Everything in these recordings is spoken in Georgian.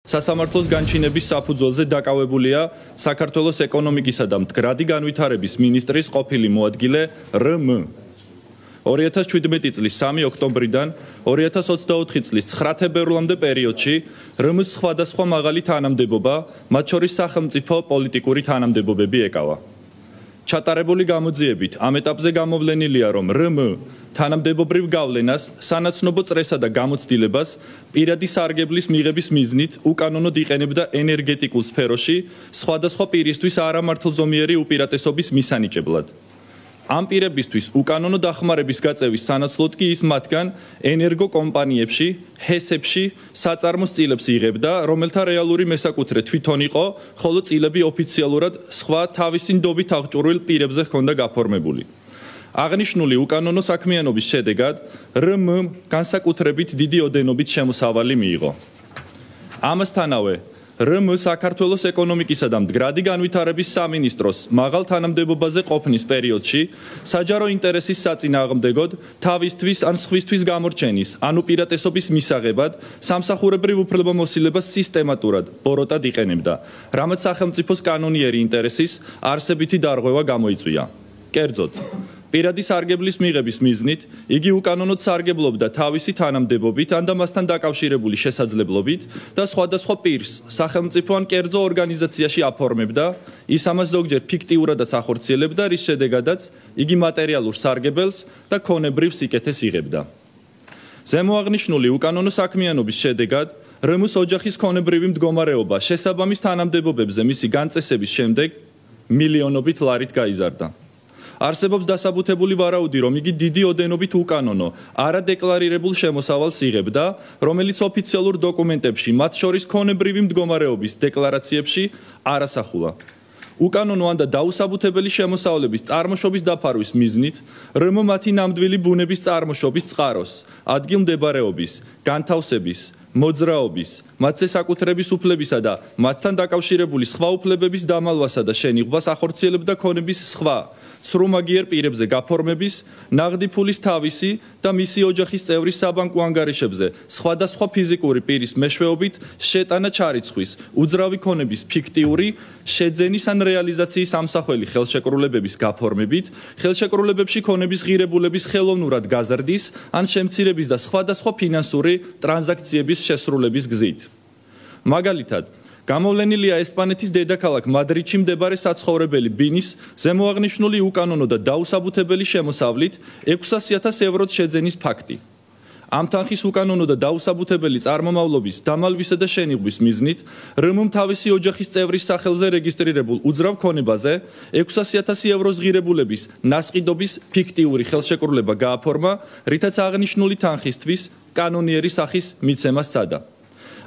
სასამართლოს განჩინების საფუძველზე დაკავებულია საქართველოს ეკონომიკისა და მდგრადი განვითარების მინისტრის ყოფილი მოადგილე რმ. 2017 წლის 3 ოქტომბრიდან 2024 წლის 9 თებერვლამდე პერიოდში რმ-ს სხვადასხვა მაღალი თანამდებობა, მათ შორის სახელმწიფო პოლიტიკური თანამდებობები ეკავა. ჩატარებული გამოძიებით ამ ეტაპზე გამოვლენილია, რომ რმ თანამდებობრივ გავლენას, სანაცნობო წრესა და გამოცდილებას პირადი სარგებლის მიღების მიზნით უკანონოდ იყენებდა ენერგეტიკულ სფეროში სხვადასხვა პირისთვის არამართლზომიერი უპირატესობის მისანიჭებლად. ამ პირებისთვის უკანონო დახმარების გაწევის სანაცვლოდ კი ის მათგან ენერგოკომპანიებში, ჰესებში საწარმოს წილებს იღებდა, რომელთა რეალური მესაკუთრე თვითონ იყო, ხოლო წილები ოფიციალურად სხვა თავისი ნდობით აღჭურვილ პირებზე ჰქონდა გაფორმებული. აღნიშნული უკანონო საქმიანობის შედეგად რმ განსაკუთრებით დიდი ოდენობით შემოსავალი მიიღო. ამასთანავე რმ საქართველოს ეკონომიკისა და მდგრადი განვითარების სამინისტროს მაღალ თანამდებობაზე ყოფნის პერიოდში საჯარო ინტერესის საწინააღმდეგოდ თავისთვის ან სხვისთვის გამორჩენის ან უპირატესობის მისაღებად სამსახურებრივ უფლებამოსილებას სისტემატურად ბოროტად იყენებდა, რამაც სახელმწიფოს კანონიერი ინტერესის არსებითი დარღვევა გამოიწვია. კერძოდ, პირადი სარგებლის მიღების მიზნით იგი უკანონოდ სარგებლობდა თავისი თანამდებობით ან და მასთან დაკავშირებული შესაძლებლობით და სხვადასხვა პირს სახელმწიფო ან კერძო ორგანიზაციაში აფორმებდა, ის ამას ზოგჯერ ფიქტიურადაც ახორციელებდა, რის შედეგადაც იგი მატერიალურ სარგებელს და ქონებრივ სიკეთეს იღებდა. ზემოაღნიშნული უკანონო საქმიანობის შედეგად რმ-ს ოჯახის ქონებრივი მდგომარეობა შესაბამის თანამდებობებზე მისი განწესების შემდეგ მილიონობით ლარით გაიზარდა. არსებობს დასაბუთებული ვარაუდი, რომ იგი დიდი ოდენობით უკანონო, არადეკლარირებულ შემოსავალს იღებდა, რომელიც ოფიციალურ დოკუმენტებში, მათ შორის ქონებრივი მდგომარეობის დეკლარაციებში არ ასახულა. უკანონო ან და დაუსაბუთებელი შემოსავლების წარმოშობის დაფარვის მიზნით რმ მათი ნამდვილი ბუნების წარმოშობის წყაროს, ადგილმდებარეობის, განთავსების, მოძრაობის, მათზე საკუთრების უფლებისა და მათთან დაკავშირებული სხვა უფლებების დამალვასა და შენიღბას ახორციელებდა ქონების სხვა ცრუმაგიერ პირებზე გაფორმების, ნაღდი ფულის თავისი და მისი ოჯახის წევრის საბანკო ანგარიშებზე სხვადასხვა ფიზიკური პირის მეშვეობით შეტანა ჩარიცხვის, უძრავი ქონების ფიქტიური შეძენის ან რეალიზაციის ამსახველი ხელშეკრულებების გაფორმებით, ხელშეკრულებებში ქონების ღირებულების ხელოვნურად გაზრდის ან შემცირების და სხვადასხვა ფინანსური ტრანზაქციების შესრულების გზით. მაგალითად, გამოვლენილია ესპანეთის დედაქალაქ მადრიდში მდებარე საცხოვრებელი ბინის ზემოაღნიშნული უკანონო და დაუსაბუთებელი შემოსავლით 600,000 ევროს შეძენის ფაქტი. ამ თანხის უკანონო და დაუსაბუთებელი წარმომავლობის დამალვისა და შენიღბვის მიზნით რმ თავისი ოჯახის წევრის სახელზე რეგისტრირებულ უძრავ ქონებაზე 600,000 ევროს ღირებულების ნასყიდობის ფიქტიური ხელშეკრულება გააფორმა, რითაც აღნიშნული თანხისთვის კანონიერი სახის მიცემა სცადა.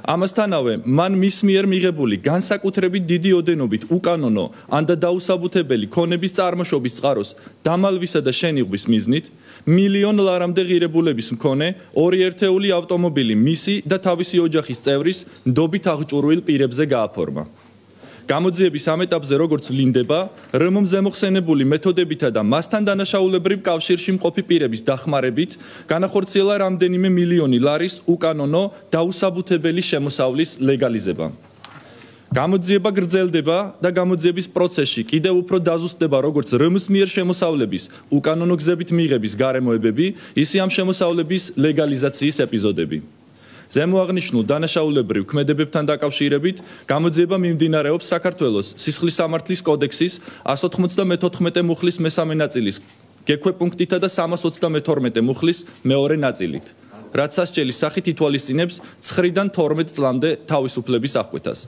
ამასთანავე, მან მის მიერ მიღებული განსაკუთრებით დიდი ოდენობით უკანონო ან და დაუსაბუთებელი ქონების წარმოშობის წყაროს დამალვისა და შენიღბვის მიზნით მილიონ ლარამდე ღირებულების მქონე 2 ერთეული ავტომობილი მისი და თავისი ოჯახის წევრის ნდობით აღჭურვილ პირებზე გააფორმა. გამოძიების ამ ეტაპზე, როგორც ლინდება, რმ ზემოხსენებული მეთოდებითა და მასთან დანაშაულებრივ კავშირში მყოფი პირების დახმარებით განახორციელა რამდენიმე მილიონი ლარის უკანონო დაუსაბუთებელი შემოსავლის ლეგალიზება. გამოძიება გრძელდება და გამოძიების პროცესში კიდევ უფრო დაზუსტდება როგორც რმ-ს მიერ შემოსავლების უკანონო გზებით მიღების გარემოებები, ისე ამ შემოსავლების ლეგალიზაციის ეპიზოდები. ზემოაღნიშნულ დანაშაულებრივ ქმედებებთან დაკავშირებით გამოძიება მიმდინარეობს საქართველოს სისხლის სამართლის კოდექსის 194 მუხლის მესამე ნაწილის გექვეპუნქტითა და 322 მუხლის მეორე ნაწილით, რაც სასჯელის სახით ითვალისწინებს 9-დან 12 წლამდე თავისუფლების აღკვეთას.